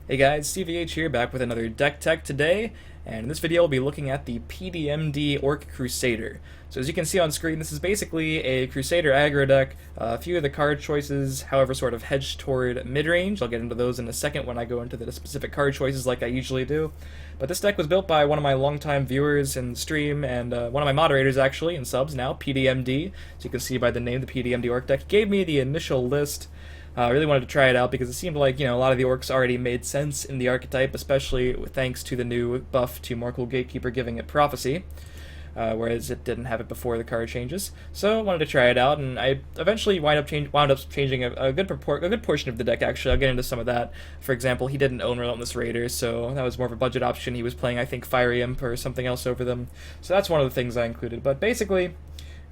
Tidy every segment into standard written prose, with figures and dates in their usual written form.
Hey guys, CVH here, back with another deck tech today, and in this video we'll be looking at the Pdmd Orc Crusader. So as you can see on screen, this is basically a Crusader aggro deck. A few of the card choices, however, sort of hedged toward mid-range. I'll get into those in a second when I go into the specific card choices like I usually do. But this deck was built by one of my longtime viewers in stream, and one of my moderators actually, in subs now, Pdmd. So you can see by the name, the Pdmd Orc deck. He gave me the initial list. I really wanted to try it out because it seemed like, a lot of the orcs already made sense in the archetype, especially thanks to the new buff to Morkel Gatekeeper giving it Prophecy, whereas it didn't have it before the card changes. So I wanted to try it out, and I eventually wound up changing a good portion of the deck, actually. I'll get into some of that. For example, he didn't own Relentless Raider, so that was more of a budget option. He was playing, I think, Fiery Imp or something else over them. So that's one of the things I included. But basically,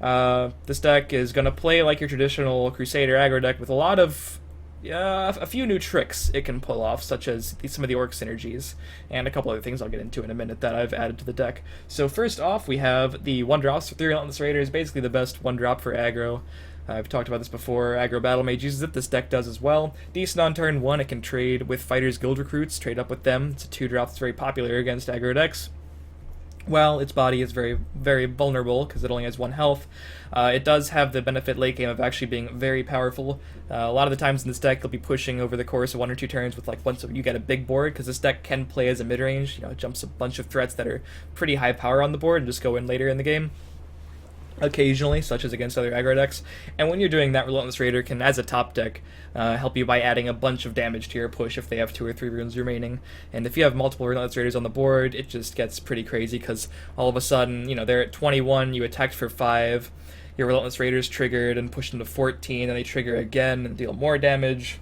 this deck is going to play like your traditional Crusader aggro deck with a lot of, a few new tricks it can pull off, such as some of the Orc synergies, and a couple other things I'll get into in a minute that I've added to the deck. So first off, we have the 1-drops for 3 Relentless Raider, is basically the best 1-drop for aggro. I've talked about this before. Aggro Battle Mage uses it. This deck does as well. Decent on turn 1. It can trade with Fighters Guild Recruits, trade up with them. It's a 2-drop that's very popular against aggro decks. Well, its body is very, very vulnerable because it only has 1 health. It does have the benefit late game of actually being very powerful. A lot of the times in this deck, you'll be pushing over the course of 1 or 2 turns with once you get a big board, because this deck can play as a mid-range. It jumps a bunch of threats that are pretty high power on the board and just go in later in the game. Occasionally, such as against other aggro decks, and when you're doing that, Relentless Raider can, as a top deck, help you by adding a bunch of damage to your push if they have 2 or 3 runes remaining. And if you have multiple Relentless Raiders on the board, it just gets pretty crazy, because all of a sudden, they're at 21, you attacked for 5, your Relentless Raiders triggered and pushed them to 14, and they trigger again and deal more damage.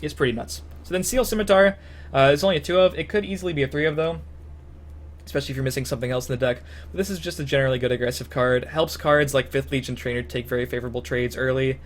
It's pretty nuts. So then Seal Scimitar, it's only a 2 of, it could easily be a 3 of though, especially if you're missing something else in the deck. But this is just a generally good aggressive card. Helps cards like 5th Legion Trainer take very favorable trades early.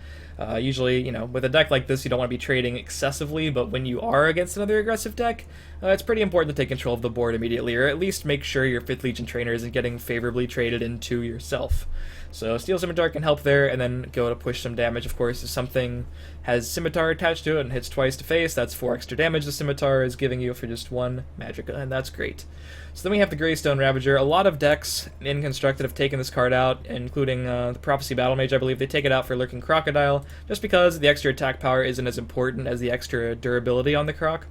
Usually, with a deck like this, you don't want to be trading excessively, but when you are against another aggressive deck, it's pretty important to take control of the board immediately, or at least make sure your 5th Legion Trainer isn't getting favorably traded into yourself. So Steel Scimitar can help there, and then go to push some damage. Of course, if something has Scimitar attached to it and hits twice to face, that's 4 extra damage the Scimitar is giving you for just 1 Magicka, and that's great. So then we have the Greystone Ravager. A lot of decks in Constructed have taken this card out, including the Prophecy Battle Mage, I believe. They take it out for Lurking Crocodile, just because the extra attack power isn't as important as the extra durability on the Croc.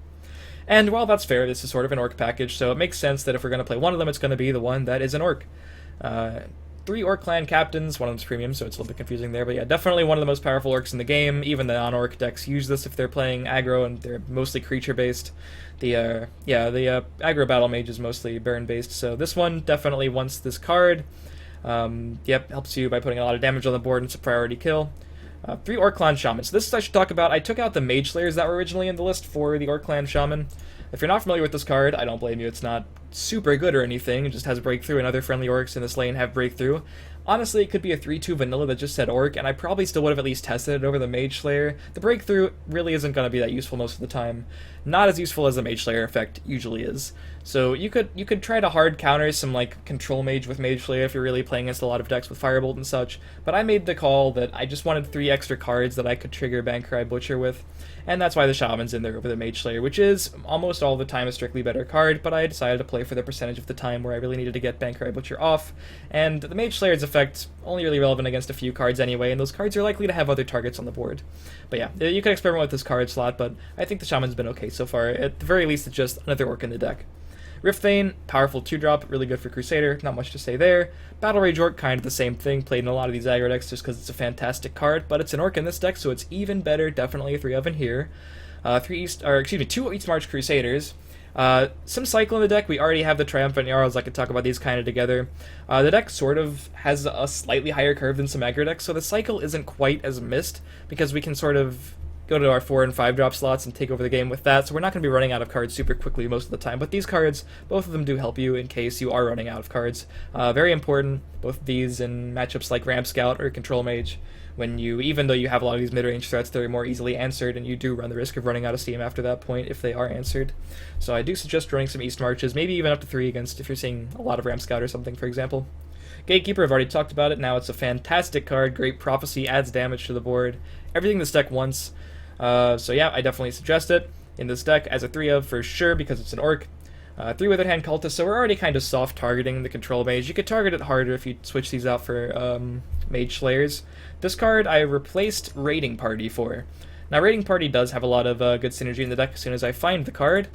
And while that's fair, this is sort of an Orc package, so it makes sense that if we're going to play one of them, it's going to be the one that is an Orc. 3 Orc clan captains, one of them's premium, so it's a little bit confusing there, but yeah, definitely one of the most powerful Orcs in the game. Even the non-Orc decks use this if they're playing aggro and they're mostly creature-based. The aggro Battle Mage is mostly burn-based, so this one definitely wants this card. Helps you by putting a lot of damage on the board, and it's a priority kill. 3 Orc Clan Shaman. So this I should talk about. I took out the Mage Slayers that were originally in the list for the Orc Clan Shaman. If you're not familiar with this card, I don't blame you. It's not super good or anything. It just has Breakthrough, and other friendly Orcs in this lane have Breakthrough. Honestly, it could be a 3-2 vanilla that just said Orc, and I probably still would have at least tested it over the Mage Slayer. The Breakthrough really isn't going to be that useful most of the time. Not as useful as the Mage Slayer effect usually is. So you could try to hard counter some Control Mage with Mage Slayer if you're really playing against a lot of decks with Firebolt and such, but I made the call that I just wanted 3 extra cards that I could trigger Bankrai Butcher with, and that's why the Shaman's in there over the Mage Slayer, which is almost all the time a strictly better card, but I decided to play for the percentage of the time where I really needed to get Bankrai Butcher off, and the Mage Slayer's effect only really relevant against a few cards anyway, and those cards are likely to have other targets on the board. But yeah, you can experiment with this card slot, but I think the Shaman's been okay so far. At the very least, it's just another Orc in the deck. Riftthane, powerful 2-drop, really good for Crusader, not much to say there. Battle Rage Orc, kind of the same thing, played in a lot of these aggro decks just because it's a fantastic card, but it's an Orc in this deck, so it's even better, definitely a 3 of in here. 2 East March Crusaders. Some cycle in the deck. We already have the Triumphant Jarls. I could talk about these kind of together. The deck sort of has a slightly higher curve than some aggro decks, so the cycle isn't quite as missed, because we can sort of go to our 4 and 5 drop slots and take over the game with that, so we're not going to be running out of cards super quickly most of the time, but these cards, both of them do help you in case you are running out of cards. Very important, both of these in matchups like Ramp Scout or Control Mage, when even though you have a lot of these mid-range threats, they're more easily answered, and you do run the risk of running out of steam after that point if they are answered. So I do suggest running some East Marches, maybe even up to 3 against if you're seeing a lot of Ramp Scout or something, for example. Gatekeeper, I've already talked about it. Now it's a fantastic card, great Prophecy, adds damage to the board, everything this deck wants. So yeah, I definitely suggest it. in this deck as a 3 of for sure because it's an Orc. 3 Withered Hand Cultist, so we're already kind of soft targeting the Control Mage. You could target it harder if you switch these out for Mage Slayers. This card I replaced Raiding Party for. Now Raiding Party does have a lot of good synergy in the deck as soon as I find the card,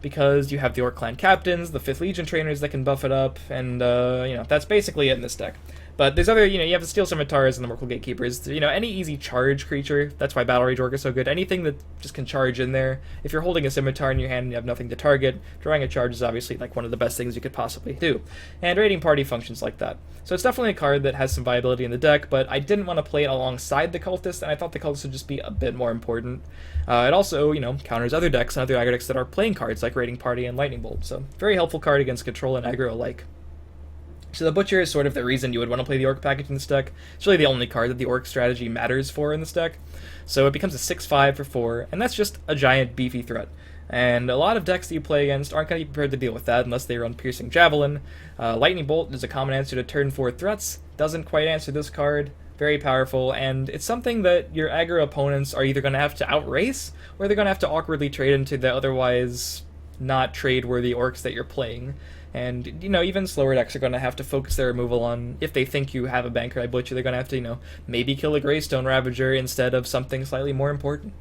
because you have the Orc Clan Captains, the 5th Legion trainers that can buff it up, and that's basically it in this deck. But there's other, you have the Steel Scimitars and the Merkle Gatekeepers. Any easy charge creature, that's why Battle Rage Orc is so good. Anything that just can charge in there. If you're holding a Scimitar in your hand and you have nothing to target, drawing a charge is obviously like one of the best things you could possibly do. And Raiding Party functions like that. So it's definitely a card that has some viability in the deck, but I didn't want to play it alongside the Cultist, and I thought the Cultist would just be a bit more important. It also, counters other decks and other aggro decks that are playing cards like Raiding Party and Lightning Bolt. So very helpful card against control and aggro alike. So the Butcher is sort of the reason you would want to play the Orc package in this deck. It's really the only card that the Orc strategy matters for in this deck. So it becomes a 6/5 for 4, and that's just a giant beefy threat. And a lot of decks that you play against aren't going to be prepared to deal with that unless they run Piercing Javelin. Lightning Bolt is a common answer to turn 4 threats. Doesn't quite answer this card. Very powerful, and it's something that your aggro opponents are either going to have to outrace, or they're going to have to awkwardly trade into the otherwise not trade-worthy Orcs that you're playing. And, even slower decks are going to have to focus their removal on, if they think you have a Banker Butcher, they're going to have to, maybe kill a Greystone Ravager instead of something slightly more important.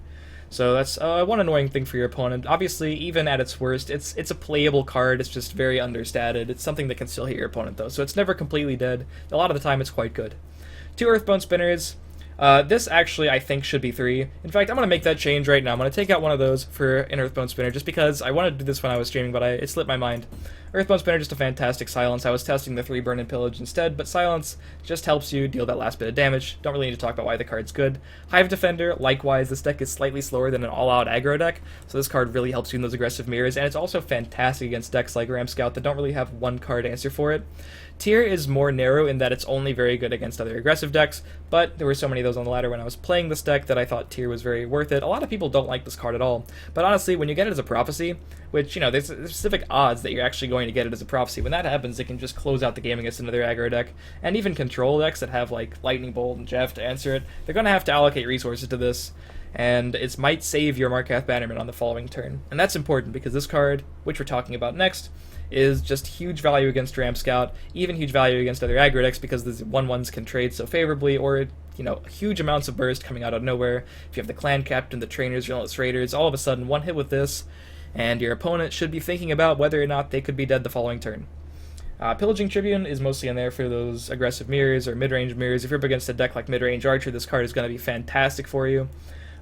So that's one annoying thing for your opponent. Obviously, even at its worst, it's a playable card, it's just very understated. It's something that can still hit your opponent, though, so it's never completely dead. A lot of the time, it's quite good. 2 Earthbone Spinners. This actually, I think, should be 3. In fact, I'm going to make that change right now. I'm going to take out one of those for an Earthbone Spinner, just because I wanted to do this when I was streaming, but it slipped my mind. Earthbone Spinner, just a fantastic silence. I was testing the 3 Burn and Pillage instead, but silence just helps you deal that last bit of damage. Don't really need to talk about why the card's good. Hive Defender, likewise, this deck is slightly slower than an all-out aggro deck, so this card really helps you in those aggressive mirrors, and it's also fantastic against decks like Ram Scout that don't really have one card answer for it. Tier is more narrow in that it's only very good against other aggressive decks, but there were so many of those on the ladder when I was playing this deck that I thought Tier was very worth it. A lot of people don't like this card at all, but honestly, when you get it as a Prophecy, which, there's specific odds that you're actually going to get it as a Prophecy, when that happens, it can just close out the game against another aggro deck, and even control decks that have, like, Lightning Bolt and Jeff to answer it, they're going to have to allocate resources to this, and it might save your Markath Bannerman on the following turn. And that's important, because this card, which we're talking about next, is just huge value against Ram Scout, even huge value against other aggro decks because the 1/1s can trade so favorably, or, huge amounts of burst coming out of nowhere. If you have the Clan Captain, the Trainers, Relentless Raiders, all of a sudden, one hit with this, and your opponent should be thinking about whether or not they could be dead the following turn. Pillaging Tribune is mostly in there for those aggressive mirrors or mid-range mirrors. If you're up against a deck like Mid-Range Archer, this card is going to be fantastic for you.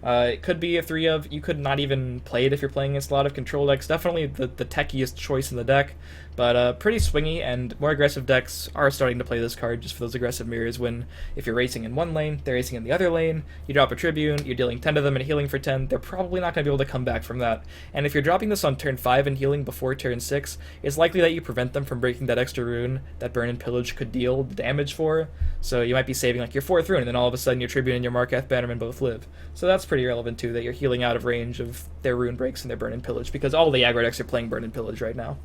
It could be a 3 of, you could not even play it if you're playing against a lot of control decks. Definitely the techiest choice in the deck, but pretty swingy, and more aggressive decks are starting to play this card just for those aggressive mirrors when, if you're racing in one lane, they're racing in the other lane, you drop a Tribune, you're dealing 10 to them and healing for 10, they're probably not going to be able to come back from that. And if you're dropping this on turn 5 and healing before turn 6, it's likely that you prevent them from breaking that extra rune that Burn and Pillage could deal damage for, so you might be saving like your 4th rune, and then all of a sudden your Tribune and your Markath Bannerman both live. So that's pretty relevant too, that you're healing out of range of their rune breaks and their Burn and Pillage, because all the aggro decks are playing Burn and Pillage right now.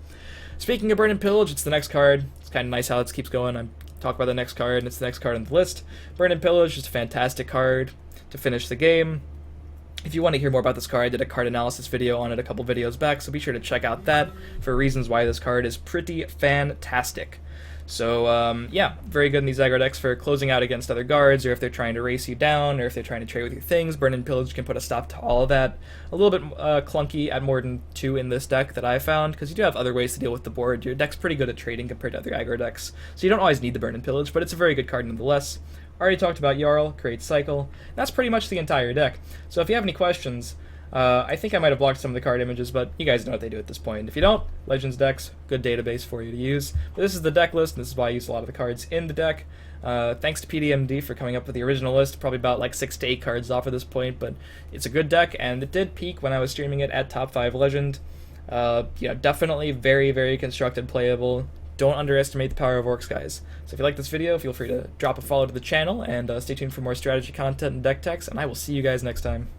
Speaking of Burn and Pillage, it's the next card. It's kind of nice how it keeps going. I'm talking about the next card, and it's the next card on the list. Burn and Pillage is a fantastic card to finish the game. If you want to hear more about this card, I did a card analysis video on it a couple videos back, so be sure to check out that for reasons why this card is pretty fantastic. So, yeah, very good in these aggro decks for closing out against other guards, or if they're trying to race you down, or if they're trying to trade with your things. Burn and Pillage can put a stop to all of that. A little bit clunky at more than 2 in this deck that I found, because you do have other ways to deal with the board. Your deck's pretty good at trading compared to other aggro decks, so you don't always need the Burn and Pillage, but it's a very good card nonetheless. Already talked about Jarl, Create Cycle. That's pretty much the entire deck. So if you have any questions, I think I might have blocked some of the card images, but you guys know what they do at this point. If you don't, Legends decks, good database for you to use. But this is the deck list, and this is why I use a lot of the cards in the deck. Thanks to Pdmd for coming up with the original list, probably about like 6 to 8 cards off at this point, but it's a good deck, and it did peak when I was streaming it at top 5 Legend. Definitely very, very constructed, playable. Don't underestimate the power of Orcs, guys. So if you like this video, feel free to drop a follow to the channel, and stay tuned for more strategy content and deck techs, and I will see you guys next time.